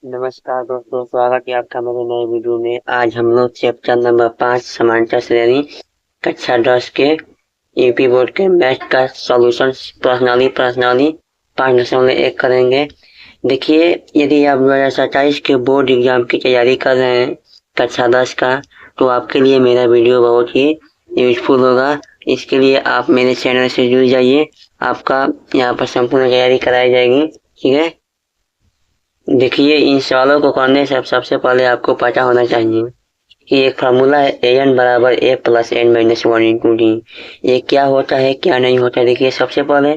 नमस्कार दोस्तों, स्वागत है आपका मेरे नए वीडियो में। आज हम लोग चैप्टर नंबर 5 समांतर श्रेणी कक्षा 10 के यूपी बोर्ड के मैथ का सॉल्यूशन पर्सनली 5.1 करेंगे। देखिए, यदि आप 2027 के बोर्ड एग्जाम की तैयारी कर रहे हैं कक्षा 10 का, तो आपके लिए मेरा वीडियो बहुत ही यूजफुल होगा। इसके लिए आप मेरे चैनल से जुड़ जाइए, आपका यहाँ पर संपूर्ण तैयारी कराई जाएगी। ठीक है, देखिए, इन सवालों को करने से सबसे पहले आपको पता होना चाहिए कि एक फार्मूला है an बराबर a plus n minus 1 into D. ये क्या होता है क्या नहीं होता। देखिए, सबसे पहले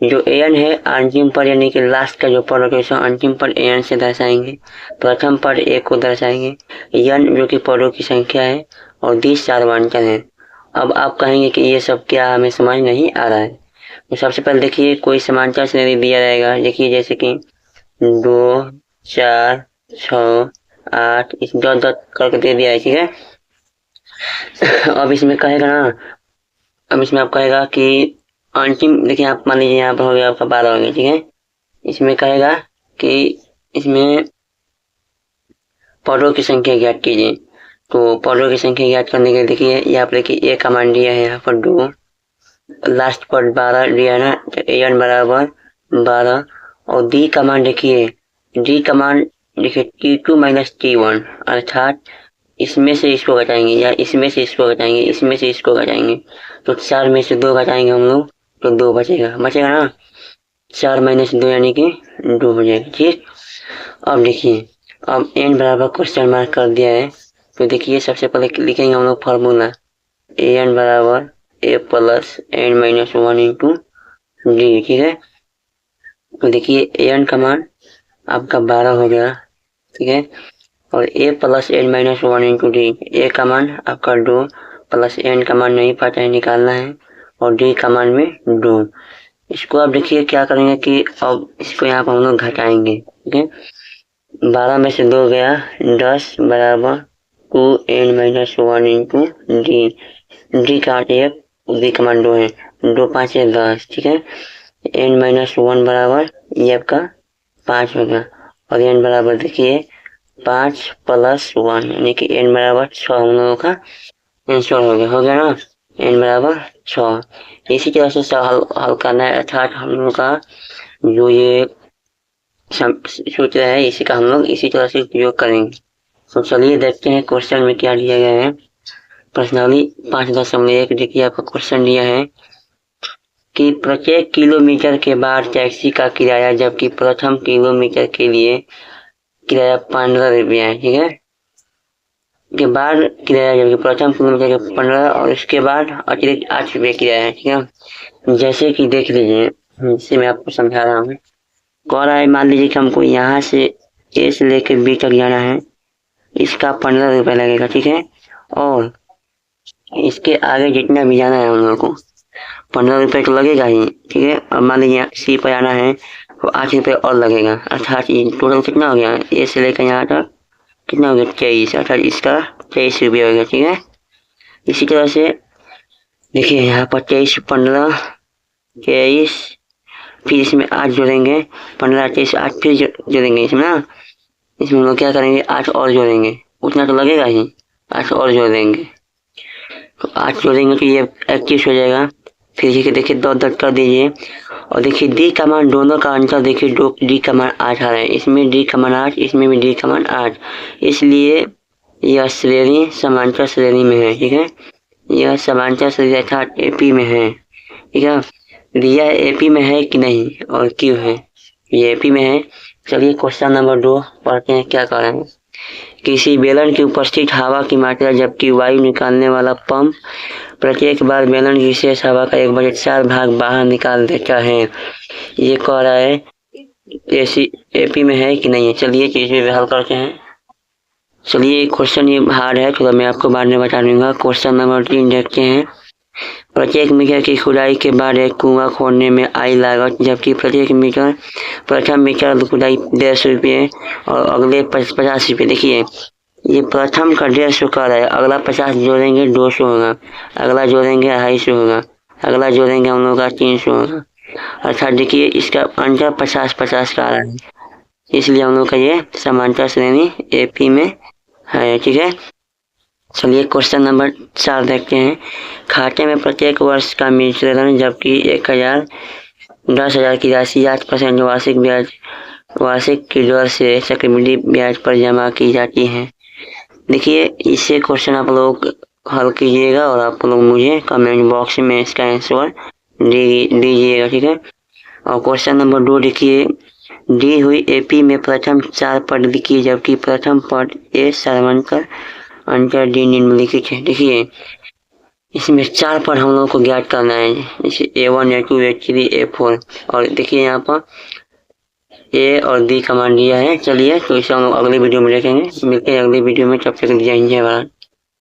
जो an है अंतिम पद यानी कि लास्ट का जो पद होता है अंतिम पद an से दर्शाएंगे, प्रथम पद a को दर्शाएंगे, n जो कि पदों की संख्या है और डी सार्वंतर है। अब आप कहेंगे कि ये सब क्या हमें समझ नहीं आ रहा है। तो सबसे पहले देखिए, कोई समांतर श्रेणी दिया रहेगा। देखिए, जैसे कि 2 4 6 8 इस डॉट डॉट करके दे दिया है। ठीक है, अब इसमें कहेगा ना, अब इसमें आप कहेगा कि अंतिम, देखिए आप मान लीजिए यहाँ पर हो गया आपका 12 हो गया। ठीक है, इसमें कहेगा कि इसमें पदों की संख्या ज्ञात कीजिए। तो पदों की संख्या ज्ञात करने के लिए देखिए यहाँ पर देखिए a कमांड दिया है, यहाँ पर 2, लास्ट पद 12 दिया है ना, तो an बराबर 12 और डी कमांड देखिए, डी कमांड देखिए T2 माइनस T1, अर्थात इसमें से इसको घटाएंगे या इसमें से इसको घटाएंगे, इसमें से इसको घटाएंगे। तो 4 में से 2 घटाएंगे हम लोग तो 2 बचेगा ना। 4 माइनस 2 यानी कि 2 बचेगा। ठीक, अब देखिए, अब n बराबर क्वेश्चन मार्क कर दिया है। तो देखिए, सबसे पहले लिखेंगे हम लोग फार्मूला an बराबर a plus n minus 1 into D. ठीक है, तो देखिए an का मान आपका 12 हो गया। ठीक है, और a plus n minus 1 into D, a का मान आपका 2 प्लस n का मान नहीं पता है, निकालना है, और d का मान में 2। इसको आप देखिए क्या करेंगे कि अब इसको यहाँ पर हम लोग घटाएंगे। ठीक है, 12 में से 2 गया 10 बराबर 2n माइनस 1 इंटू डी का 1, डी का मान 2 है, 2 5 है 10। ठीक है, n माइनस 1 बराबर ये आपका 5 हो गया, और n बराबर देखिए 5 प्लस 1 यानी कि n बराबर 6 हम लोगों का आंसर हो गया ना, n बराबर 6। इसी तरह से हल करना है, अर्थात हम लोगों का जो ये सूत्र है इसी का हम लोग इसी तरह से उपयोग करेंगे। तो चलिए देखते हैं क्वेश्चन में क्या दिया गया है। प्रश्नावली 5.1 देखिए आपका क्वेश्चन दिया है कि प्रत्येक किलोमीटर के बाद टैक्सी का किराया, जबकि प्रथम किलोमीटर के लिए किराया 15 रुपया है। ठीक है, के बाद किराया जबकि प्रथम किलोमीटर के 15 और उसके बाद अतिरिक्त 8 रुपये किराया है। ठीक है, जैसे कि देख लीजिए, इसे मैं आपको समझा रहा हूँ। कह रहा है, मान लीजिए कि हमको यहाँ से ए से लेकर बी तक जाना है, इसका 15 रुपये लगेगा। ठीक है, और इसके आगे जितना भी जाना है हम लोग को 15 रुपये तो लगेगा ही। ठीक है, अब मान लीजिए सी पर आना है तो 8 रुपये और लगेगा, अर्थात ये टोटल कितना हो गया ए से लेकर यहाँ तक कितना हो गया 23, अर्थात इसका 23 रुपये हो गया। ठीक है, इसी तरह से देखिए यहाँ पर 23 15 23, फिर इसमें 8 जोड़ेंगे, 15 23 8 फिर जोड़ेंगे इसमें ना, इसमें हम लोग क्या करेंगे 8 और जोड़ेंगे, उतना तो लगेगा ही, 8 और जोड़ देंगे। तो 8 जोड़ेंगे तो ये 21 हो जाएगा। फिर देखिए 2 डॉट कर दीजिए, और देखिए डी का मान, दोनों का अंतर देखिए, डी का मान 8 आ रहा है, इसमें डी का मान 8, इसमें भी डी का मान 8, इसलिए यह श्रेणी समांतर श्रेणी में है। ठीक है, यह समांतर श्रेणी अर्थात एपी में है। ठीक है, यह एपी में है कि नहीं और क्यों है, ये एपी में है। चलिए क्वेश्चन नंबर 2 पढ़ते हैं क्या कर रहे हैं। किसी बेलन की उपस्थित हवा की मात्रा, जबकि वायु निकालने वाला पंप प्रत्येक बार बेलन की शेष हवा का 1/4 भाग बाहर निकाल देता है। ये कह रहा है एपी में है कि नहीं है। चलिए चीज में हल करते हैं। चलिए क्वेश्चन ये हार्ड है, थोड़ा मैं आपको बाद में बता दूंगा। क्वेश्चन नंबर 3 देखते हैं। प्रत्येक मीटर की खुदाई के बाद एक कुआं खोदने में आई लागत, जबकि प्रथम मीटर खुदाई 150 रुपये और अगले 50 रुपये। देखिए, ये प्रथम का 150 का है, अगला 50 जोड़ेंगे 200 होगा, अगला जोड़ेंगे 250 होगा, अगला जोड़ेंगे हम लोग का 300 होगा, अर्थात देखिए इसका अंतर 50-50 का आ रहा है। इसलिए हम लोग का ये समांतर श्रेणी AP में है। ठीक है, चलिए क्वेश्चन नंबर 4 देखते हैं। खाते में प्रत्येक वर्ष का मिश्रण जबकि 10,000 की राशि 8% वार्षिक की दर से चक्रवृद्धि ब्याज पर जमा की जाती है। देखिए, इससे क्वेश्चन आप लोग हल कीजिएगा और आप लोग मुझे कमेंट बॉक्स में इसका आंसर दीजिएगा। ठीक है, और क्वेश्चन नंबर 2 देखिए, दी हुई AP में प्रथम 4 पद लिखिए जबकि प्रथम पद A सर्वांतर अंतर D निम्नलिखित है। देखिए, इसमें 4 पद हम लोग को ज्ञात करना है, जैसे A1 A2 A3 A4। और देखिए यहाँ पर A और D कमांड दिया है। चलिए, तो इसे हम लोग अगली वीडियो में देखेंगे। मिलते हैं अगली वीडियो में, तब तक जय हिंद जय भारत।